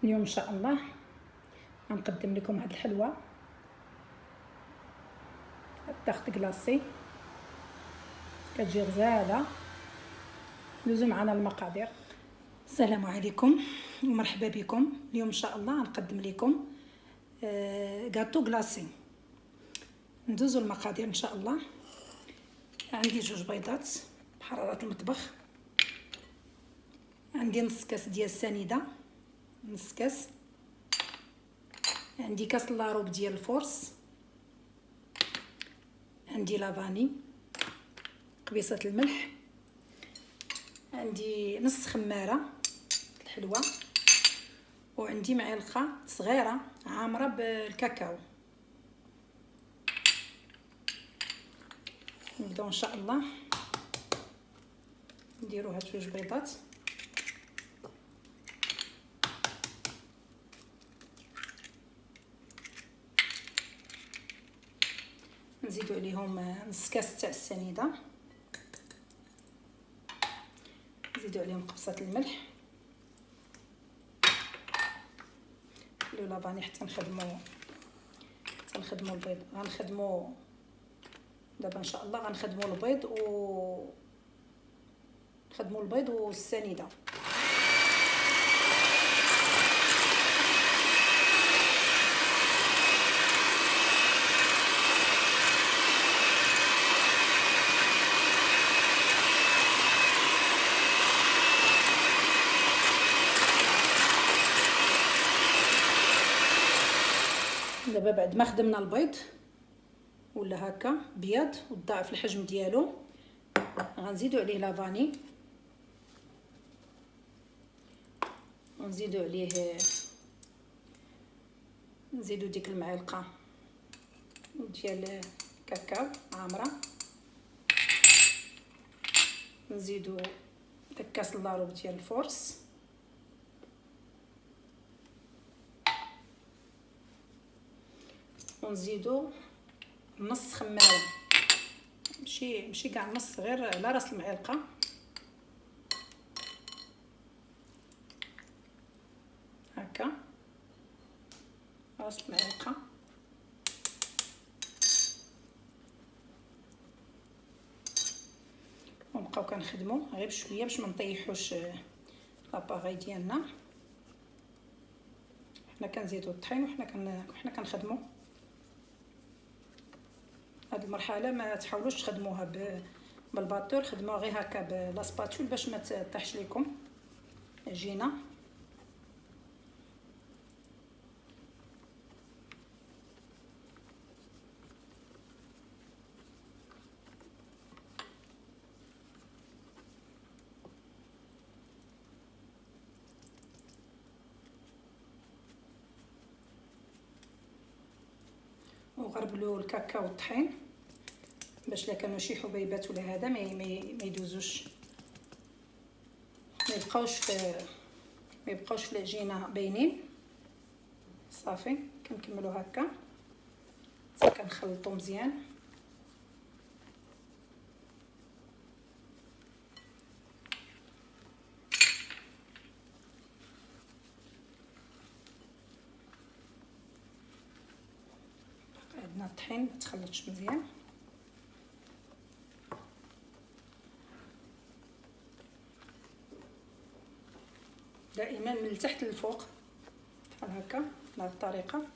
اليوم ان شاء الله غنقدم لكم هاد الحلوى التارت كلاصي، كتجي غزاله. ندوزو معنا المقادير. السلام عليكم ومرحبا بكم. اليوم ان شاء الله غنقدم لكم غاتو كلاصي. ندوزو المقادير ان شاء الله. عندي 2 بيضات بحراره المطبخ، عندي نص كاس ديال السنيده، نص كاس، عندي كاس لاروب ديال الفورس، عندي لافاني، قبيصه الملح، عندي نص خماره الحلوى، وعندي معلقه صغيره عامره بالكاكاو. نبداو ان شاء الله. نديرو هاد 2 بيضات، نزيدو عليهم نص كاس تاع السنيده، نزيدو عليهم قبصه الملح، نخليو لافاني حتى نخدمو البيض. غنخدمو دابا ان شاء الله، غنخدمو البيض والسنيده. دابا بعد ما خدمنا البيض ولا هكا بيض وضاعف الحجم ديالو، غنزيدو عليه لافاني، ونزيدو عليه نزيدو ديك المعلقه ديال كاكاو عامره، نزيدو داك كاس لاروب ديال الفورس، ونزيدو نص خماره، ماشي كاع نص، غير على راس المعلقه، هكا راس المعلقه. ونبقاو كنخدمو غير بشويه باش ما نطيحوش لاباغي ديالنا. حنا كنزيدو الطحين وحنا كنخدمو. هاد المرحله ما تحاولوش تخدموها بالباطور، خدموها غير هكا بلا سباتول باش ما تطيحش لكم العجينه. وغربلوا الكاكاو والطحين باش لا كانوا شي حبيبات ولا هذا ما يدوزوش، ما يبقاوش في العجينه باينين. صافي كنكملوا هكا، كنخلطوا مزيان. عندنا الطحين ما تخلطش مزيان. دائما من التحت للفوق بحال هكا بهذه الطريقه.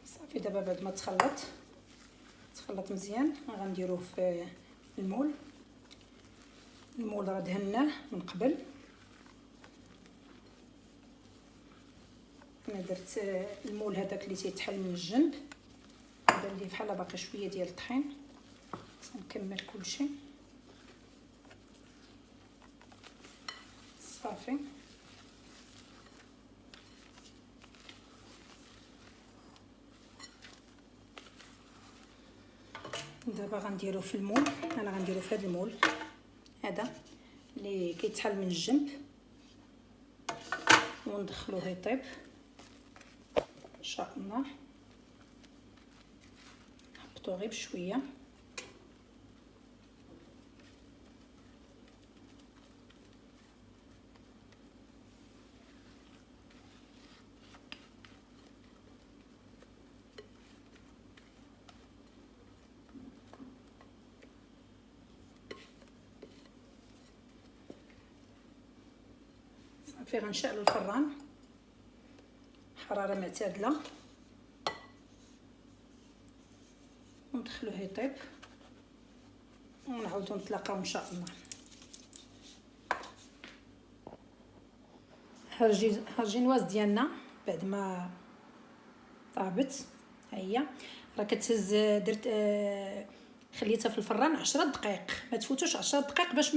صافي دابا بعد ما تخلط مزيان، غنديروه في المول راه دهناه من قبل. انا درت المول هذاك اللي تيتحل من الجنب، بان لي بحال باقي شويه ديال الطحين. نكمل كلشي صافي. دابا غنديرو في المول. انا غنديرو في هذا المول هذا اللي كيتحل من الجنب، وندخلوه يطيب ان شاء الله. نهبطوه غير بشويه. صافي غنشعلو الفران حراره معتدله وندخلوه يطيب ونعاودو نتلاقاو ان شاء الله. ها الجينواز ديالنا بعد ما طابت ها هي راه كتهز. درت خليتها في الفران 10 دقائق، ما تفوتوش 10 دقائق باش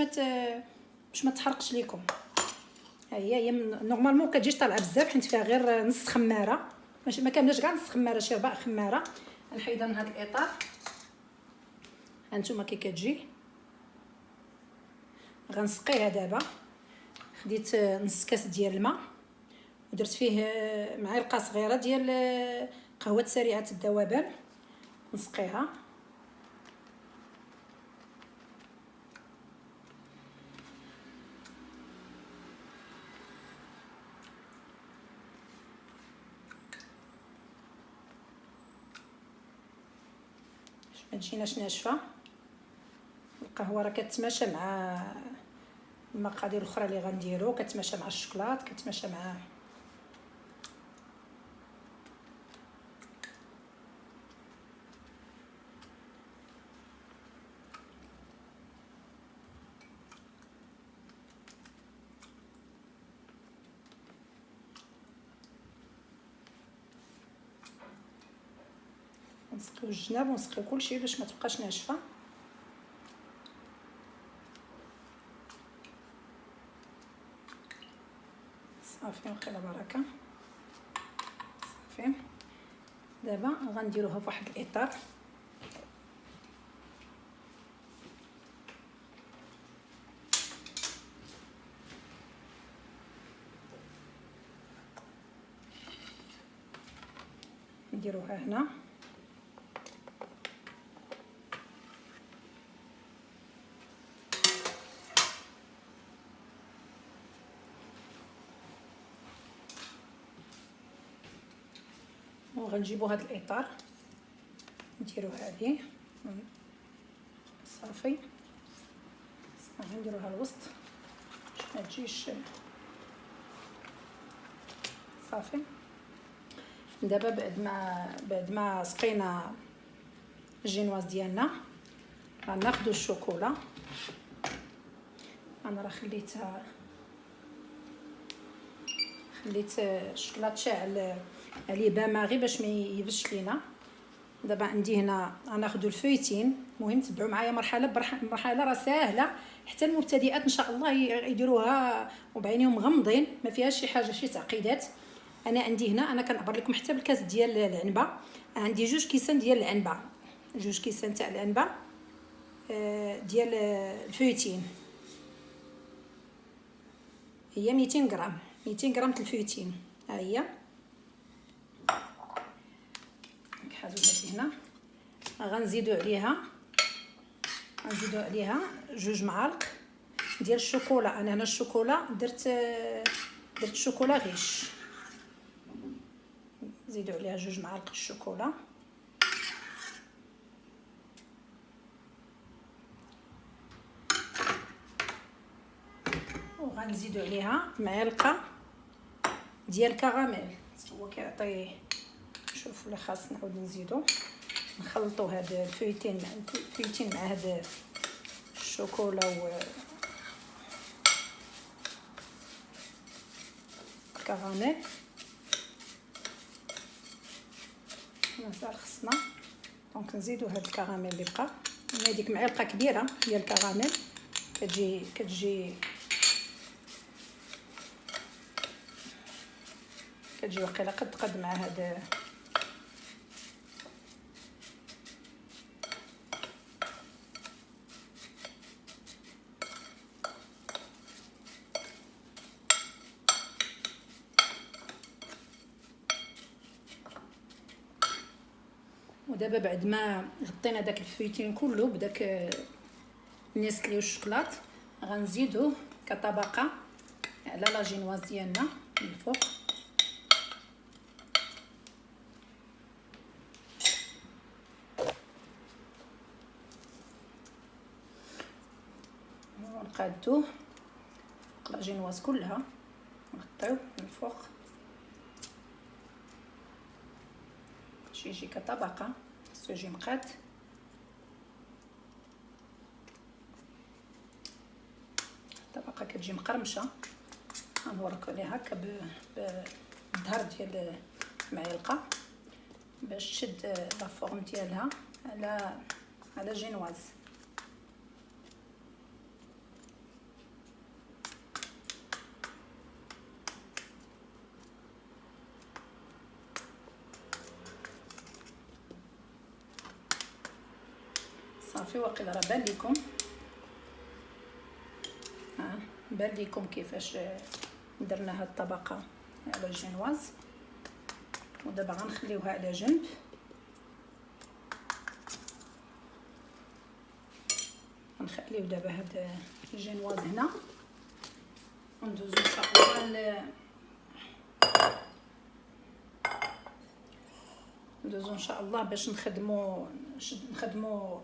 ما تحرقش ليكم. ها هي نورمالمون كتجيش طالعه بزاف حيت فيها غير نص خماره، ماشي ما كاملاش كاع نص خماره، شي ربع خماره. نحيدها من هذا الاطار. ها نتوما كي كتجي غنسقيها دابا. خديت نص كاس ديال الماء ودرت فيه معلقه صغيره ديال قهوه سريعه الذوبان، نسقيها. ما تجيناش ناشفه. القهوه راه كتماشى مع المقادير الاخرى اللي غنديرو، كتماشى مع الشوكولات، كتماشى مع نسقيو الجناب ونسقيو كلشي باش ما تبقاش ناشفه. صافي وخير بركه. صافي دابا غنديروها فواحد الاطار. نديروها هنا وغنجيبو هذا الاطار نديرو هذه. صافي غنديروها الوسط باش ما تجيش. صافي دابا بعد ما سقينا الجينواز ديالنا غناخدو الشوكولا. انا راه خليت الشوكولا تشعل عليه باماغي باش ما يبش لينا. دابا عندي هنا غناخدو الفويتين. المهم تبعوا معايا مرحله بمرحله، راه ساهله حتى المبتدئات ان شاء الله يديروها وبعينيهم مغمضين، ما فيهاش شي حاجه شي تعقيدات. انا عندي هنا انا كنعبر لكم حتى بالكاس ديال العنبه. عندي 2 كيسان ديال العنبه، 2 كيسان تاع العنبه ديال الفويتين. هي 200 غرام 200 غرام الفويتين. ها هي نكحازو هذه هنا. غنزيدو عليها 2 معالق ديال الشوكولا. انا هنا الشوكولا درت شوكولا غيش. نزيدو عليها 2 معالق الشوكولا. وغنزيدو عليها معلقه ديال الكراميل. هو كيعطي. شوفوا لا خاص نعاود نزيدو نخلطو هاد الفويتين مع هاد الشوكولا والكراميل. مازال خصنا دونك نزيدو هاد الكراميل اللي بقى. هذيك معلقه كبيره ديال الكراميل كتجي واقيلا قد مع هاد ودابا بعد ما غطينا داك الفويتين كله بداك النسلي والشوكولات غنزيدوه كطبقه على لا جينواز ديالنا من الفوق. ونقادوه فوق لا جينواز كلها، نغطيو من الفوق باش يجي كطبقه، خصو يجي مقاد. الطبقه كتجي مقرمشه، غنوريكم عليها هكا بالظهر ديال المعلقه باش تشد لا فورم ديالها على جينواز. صافي واقيلا راه بان لكم، بان لكم كيفاش درنا هاد الطبقه على الجينواز. ودابا غنخليوها على جنب. غنخليو دابا هاد الجينواز هنا وندوزو ان شاء الله ندوزو ان شاء الله باش نخدمو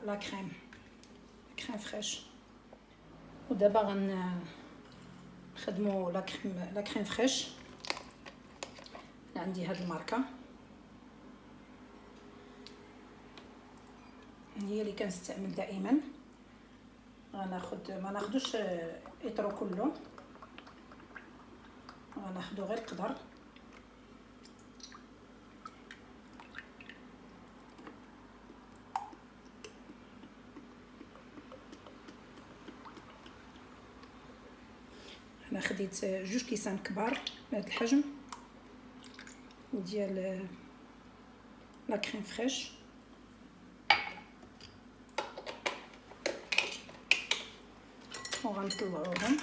لا كريم فريش. ودابا غنخدمو لا كريم فريش. عندي هاد الماركه هي اللي كنستعمل دائما. ما ناخدوش اطرو كله، غناخدو غير القدر. انا خديت 2 كيسان كبار بهذا الحجم ديال لا كريم فريش. وغنطلعوهم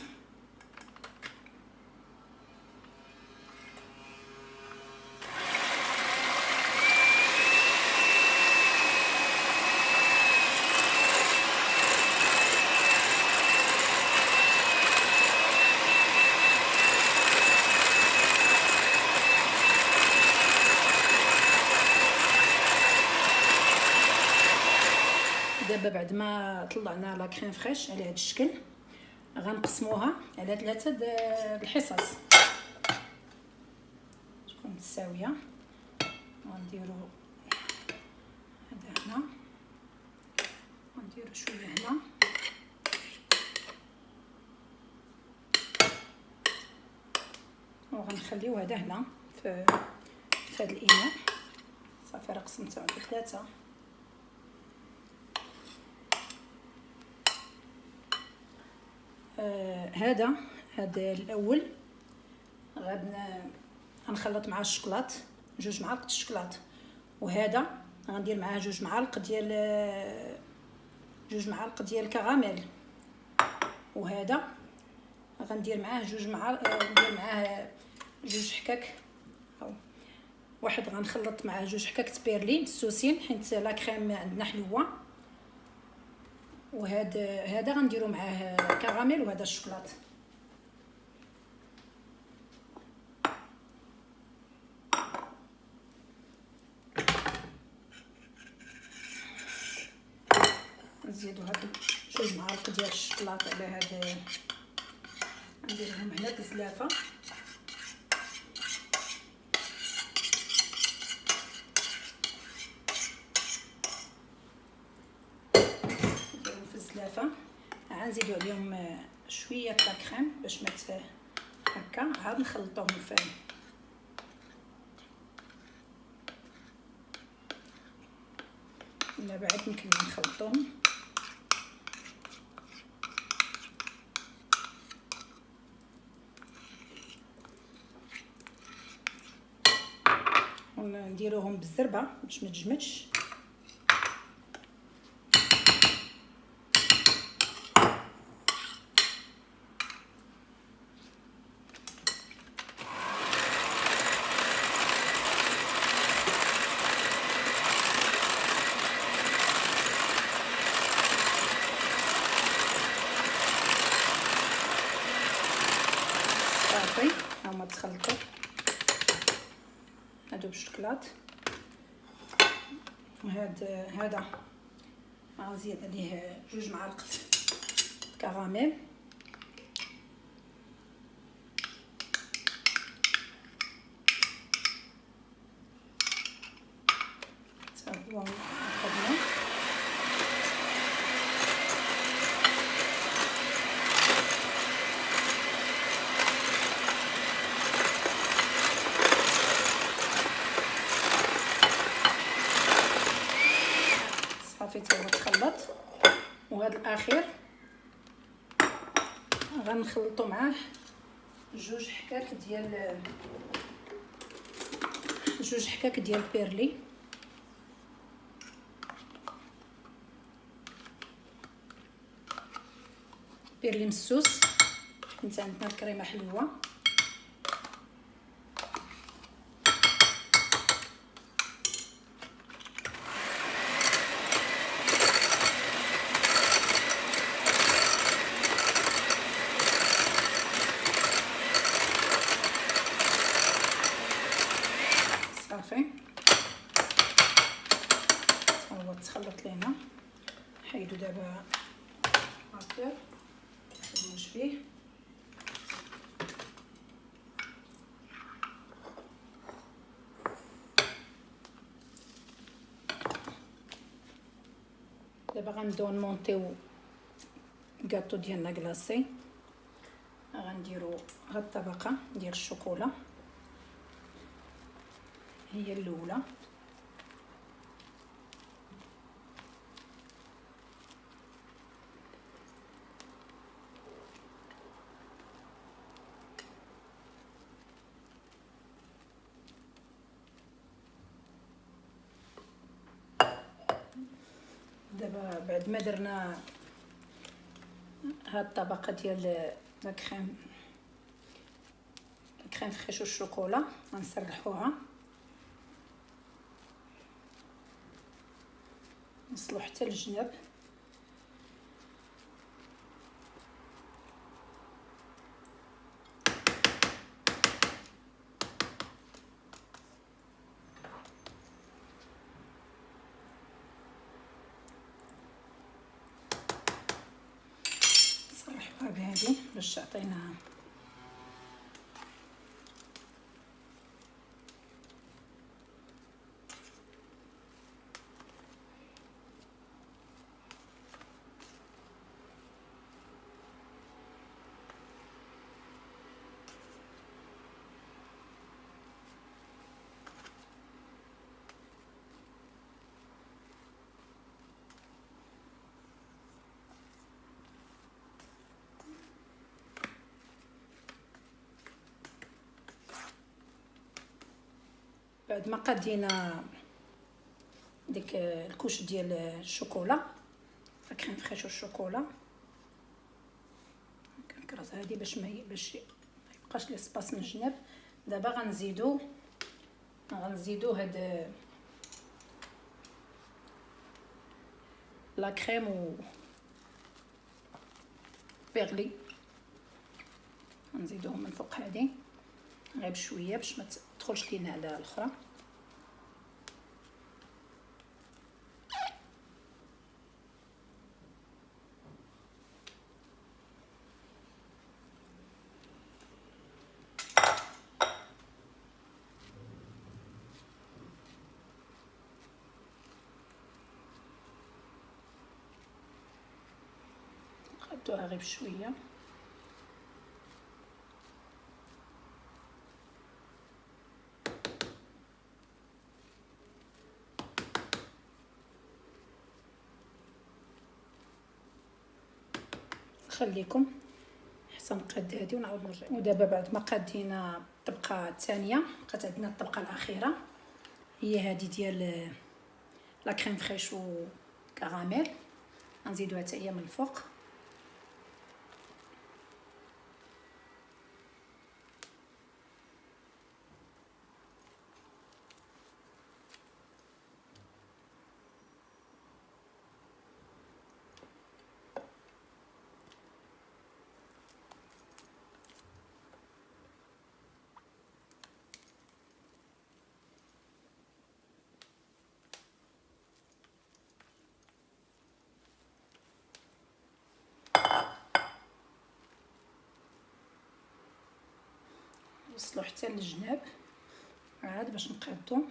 دابا بعد ما طلعنا لا كريم فريش على هذا الشكل غنقسموها على 3 الحصص تكون متساويه. غنديرو هذا هنا، غنديرو شويه هنا، وغنخليو هذا هنا في هذا الاناء. صافي راه قسمته على 3. هذا الاول غنخلط معاه الشوكولات، 2 معالق الشوكولات. وهذا غندير معاه 2 معالق ديال الكراميل. وهذا غندير معاه 2 معالق، ندير معاه 2 حكاك، او واحد غنخلط معاه 2 حكاك بيرلين السوسين حيت لا كريم عندنا حلوه. وهذا غنديرو معاه كراميل، وهذا الشوكولات. نزيدو هاد 2 معالق ديال الشوكولات على هاد، نديرهم هنا بزلافه. غنزيدو عليهم شويه لا كريم باش ما هكا. عاد نخلطوهم في لا بعد نكمل نخلطوهم. ونديروهم بالزربه باش ما تجمدش. هما تخلطوا هادو بالشكلاط. هذا غنزيد عليه 2 معالق كراميل. صافي تا هو تخلط. وهذا الاخير غنخلطوا معاه 2 حكاك ديال البيرلي. بيرلي مسوس، حيت عندنا الكريمه حلوه. صافي هو تخلط لينا. حيدو دابا الباطور مخدموش فيه. دابا غنبداو نمونطيو الكاطو ديالنا كلاصي. غنديرو هاد الطبقه ديال الشوكولا هي الاولى. دابا بعد ما درنا هاد الطبقه ديال الكريم فريش والشوكولا غنسرحوها نوصلو حتى للجناب. نسرحوها بهذه باش تعطينا بعد ما قادينا ديك الكوش ديال الشوكولا كريم فريش والشوكولا. كنكرز هذه باش ما يبقاش لي سباس من الجناب. دابا غنزيدو هاد لا كريم و بيرلي غنزيدوهم من فوق هذه غير بشويه باش ما تدخلش لينا على الاخرى. خدوها غير بشويه. خليكم حتى نقاد هذه ونعاود نرجع. ودابا بعد ما قادينا الطبقه الثانيه بقات عندنا الطبقه الاخيره هي هذه ديال لا كريم فريش و كراميل. غنزيدوها حتى هي من الفوق. نوصلو حتى للجناب عاد باش نقادو.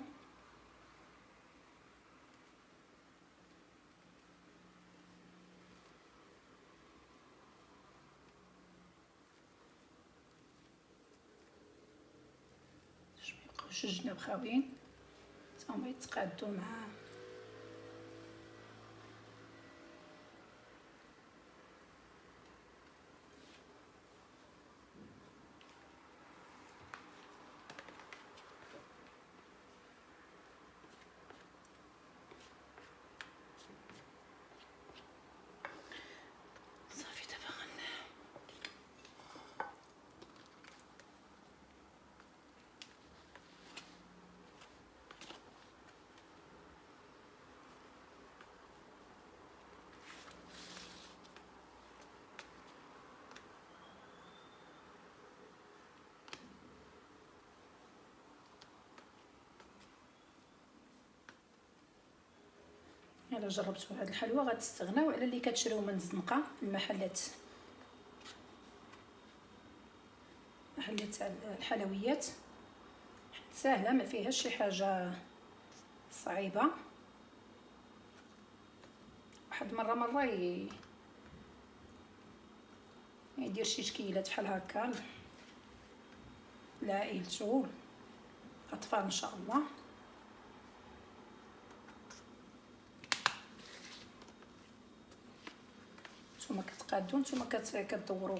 باش ميبقاوش الجناب خاويين تا هما يتقادو مع صافي. دابا الا جربتوا هاد الحلوى غتستغناو على اللي كتشريو من الزنقه في المحلات تاع الحلويات. ساهله ما فيهاش شي حاجه صعيبه. واحد مره يدير شي تكيلات بحال هكا لعائلته اطفال ان شاء الله. نتوما كتقادو نتوما كدوروا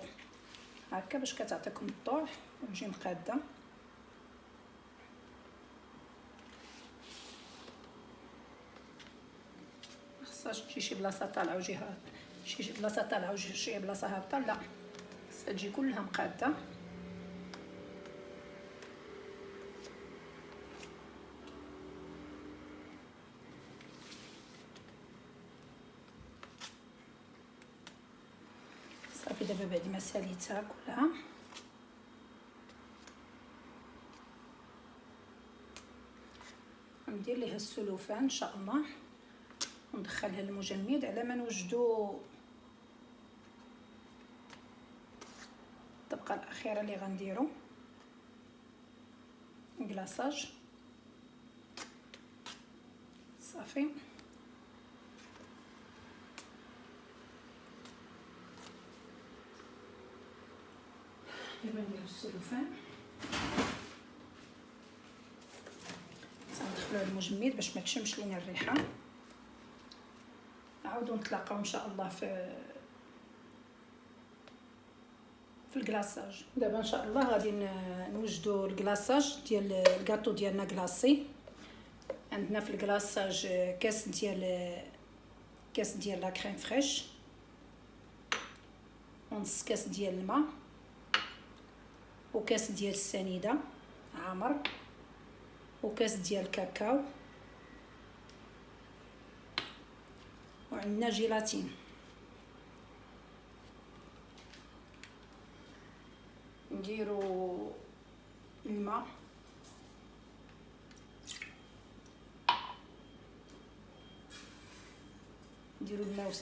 هكا باش كتعطيكم الضوء ونجي مقاده. خصهاش تجي شي بلاصه طالعه وجهه شي بلاصه طالعه وشي بلاصه هابطه، لا خصها تجي كلها مقاده. صافي دابا بعد ما ساليتها كلها ندير ليها السلوفان ان شاء الله وندخلها المجمد على ما نوجدو الطبقه الاخيره اللي غنديرو كلاصاج. صافي دابا نديرو السلوفان ندخلوه المجمد باش ما تشمش لينا الريحه. نعاودو نتلاقاو ان شاء الله في الكلاصاج. دابا ان شاء الله غادي نوجدو الكلاصاج ديال الكاطو ديالنا كلاصي. عندنا في الكلاصاج كاس ديال لا كريم فريش ونص كاس ديال الماء وكاس ديال السنيده عامر وكاس ديال الكاكاو وعندنا جيلاتين. نديرو الماء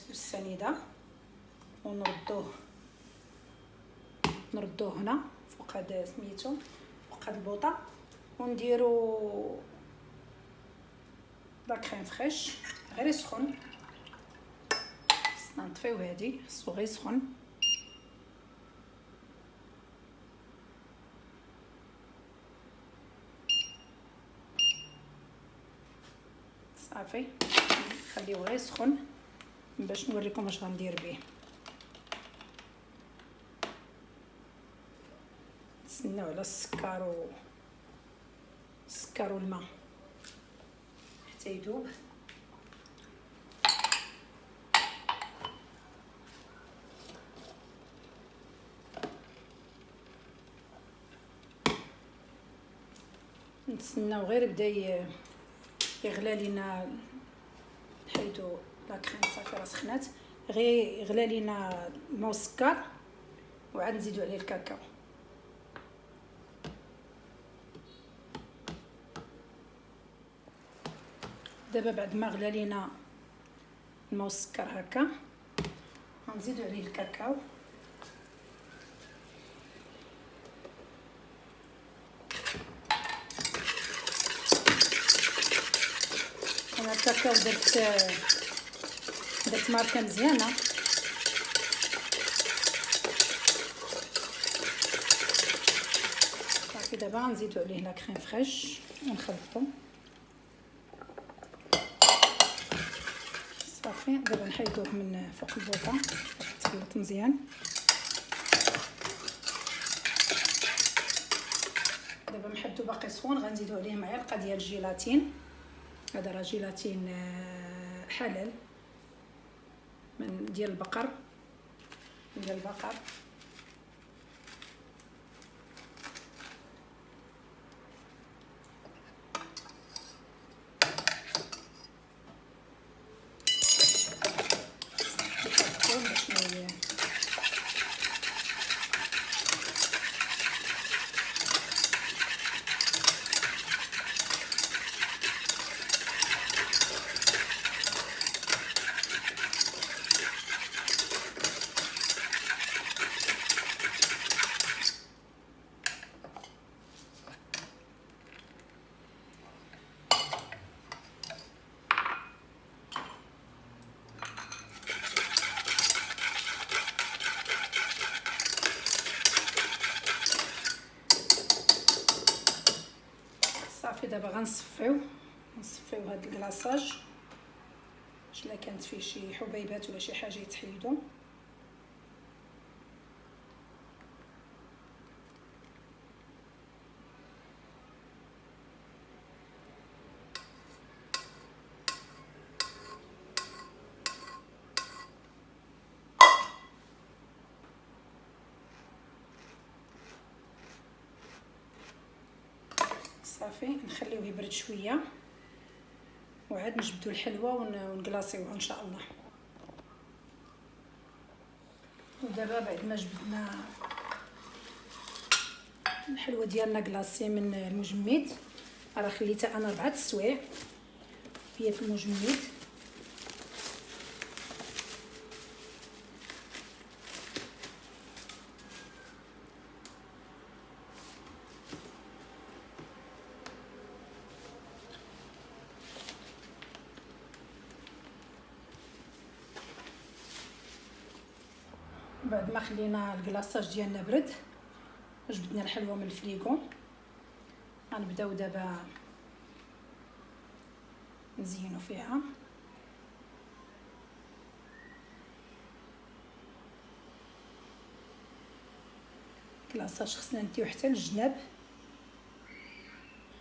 والسنيده ونردوه هنا فوق هذا سميتو فوق هاد البوطه ونديرو لا كريم فريش غير يسخن. خصنا نطفيو هادي خصو غير يسخن. صافي خليوه غير يسخن باش نوريكم اش غندير به. نستناو على السكر والماء حتى يذوب. نتسناو غير بدا يغلى لينا حيدو لا كريم صافي راه سخنات غير يغلى لينا الماء والسكر وعاد نزيدو عليه الكاكاو. دابا بعد ما غلى لينا الماء والسكر هكا غنزيدو عليه الكاكاو هكاكا درت ماركه مزيانه. صافي دابا غنزيدو عليه لا كريم فريش ونخلطو. صافي دابا نحيدوه من فوق البوطه تخلط مزيان. دابا محدو باقي سخون، غنزيدو عليه معلقه ديال الجيلاتين. هذا راه جيلاتين حلال من ديال البقر صافي دابا غنصفيو هاد الكلاصاج، باش الا كانت فيه شي حبيبات ولا شي حاجه يتحيدوا. صافي نخليوه يبرد شويه وعاد نجبدوا الحلوه ونكلاصيوها ان شاء الله. ودابا بعد ما جبدنا الحلوه ديالنا كلاصي من المجمد، راه خليتها انا 4 سوايع هي في المجمد. بعد ما خلينا الكلاصاج ديالنا برد جبدنا الحلوه من الفريغو، غنبداو دابا نزينو فيها. الكلاصاج خصنا نديو حتى للجناب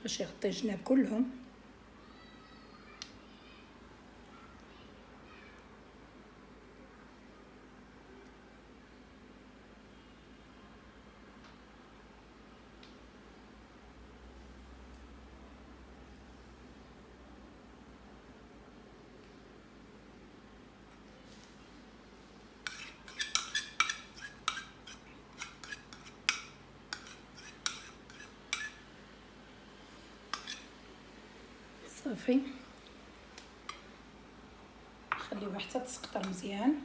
باش يغطي الجناب كلهم. صافي خليوها حتى تسقطر مزيان.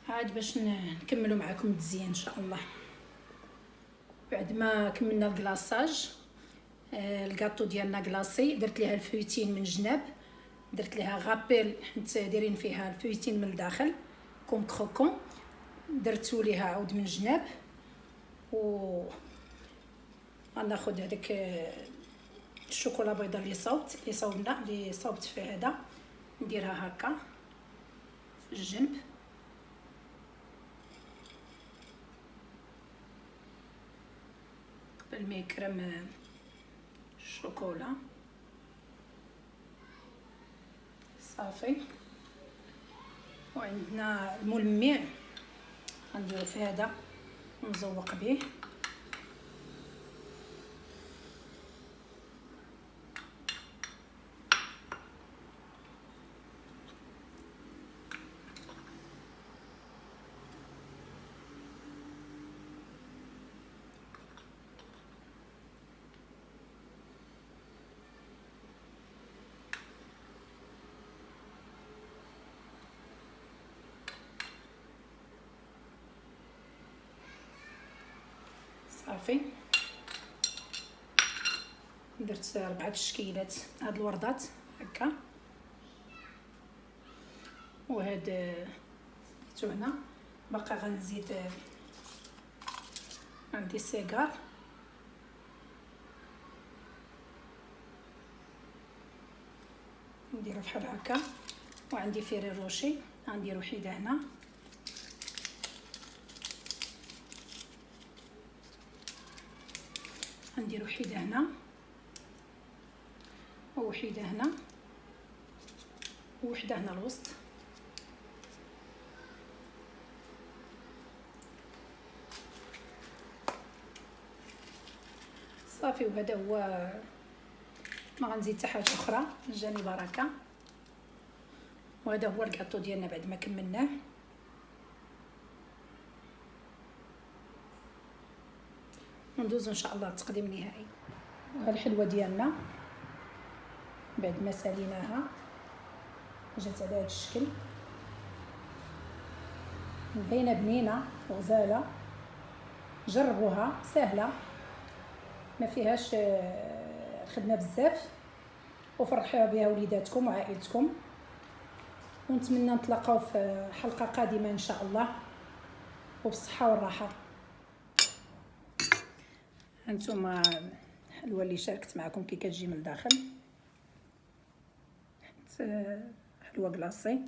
عاد باش نكملوا معكم التزيين ان شاء الله. بعد ما كملنا الكلاصاج، الكاطو ديالنا كلاصي، درت ليها الفويتين من الجناب، درت ليها غابيل حيت دايرين فيها الفويتين من الداخل كوم كروكون، درتو ليها عود من الجناب. و غناخذ هذاك الشوكولا بيضاء اللي صوبت فيه هذا، نديرها هكا في الجنب. قبل ما يكرم الشوكولا. صافي وعندنا الملمع غنديرو في هذا ونزوق به. صافي درت 4 تشكيلات هاد الوردات هكا، وهاد سميتو هنا باقا غنزيد عندي السيجار نديرو بحال هكا، وعندي فيري روشي غنديرو حيده هنا، غنديرو حيده هنا وحيده هنا وحده هنا الوسط، صافي. وهذا هو، ما غنزيد حتى حاجه اخرى، جاني بركه. وهذا هو الكاطو ديالنا بعد ما كملناه. وندوزو ان شاء الله للتقديم النهائي. وها الحلوه ديالنا بعد ما ساليناها جات على هذا الشكل، باينه بنينه وغزاله. جربوها، سهله ما فيهاش خدمه بزاف، وفرحوا بها وليداتكم وعائلتكم. ونتمنى نتلاقاو في حلقه قادمه ان شاء الله، وبالصحه والراحه. هانتوما الحلوه اللي شاركت معكم كي كتجي من الداخل، حلوه كلاصي.